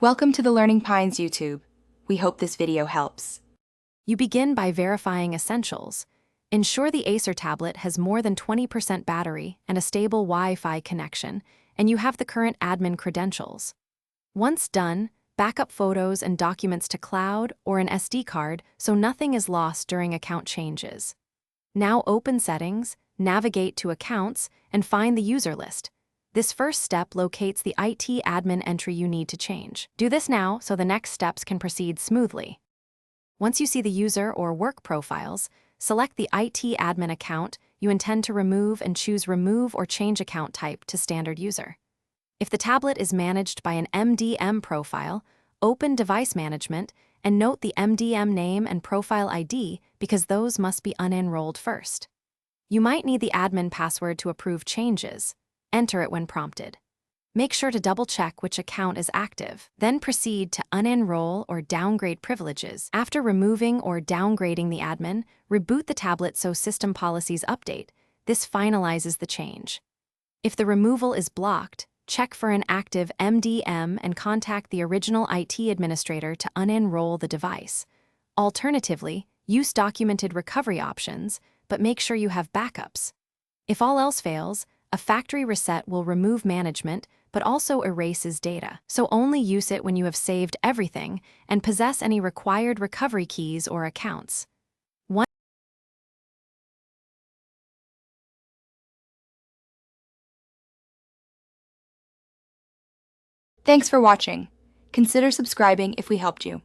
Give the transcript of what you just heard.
Welcome to the Learning Pines YouTube. We hope this video helps. You begin by verifying essentials. Ensure the Acer tablet has more than 20% battery and a stable Wi-Fi connection, and you have the current admin credentials. Once done, backup photos and documents to cloud or an SD card so nothing is lost during account changes. Now open Settings, navigate to Accounts, and find the user list. This first step locates the IT admin entry you need to change. Do this now so the next steps can proceed smoothly. Once you see the user or work profiles, select the IT admin account you intend to remove and choose Remove or Change Account Type to Standard User. If the tablet is managed by an MDM profile, open Device Management and note the MDM name and profile ID because those must be unenrolled first. You might need the admin password to approve changes. Enter it when prompted. Make sure to double-check which account is active. Then proceed to unenroll or downgrade privileges. After removing or downgrading the admin, reboot the tablet so system policies update. This finalizes the change. If the removal is blocked, check for an active MDM and contact the original IT administrator to unenroll the device. Alternatively, use documented recovery options, but make sure you have backups. If all else fails, a factory reset will remove management, but also erases data, so only use it when you have saved everything and possess any required recovery keys or accounts. Thanks for watching. Consider subscribing if we helped you.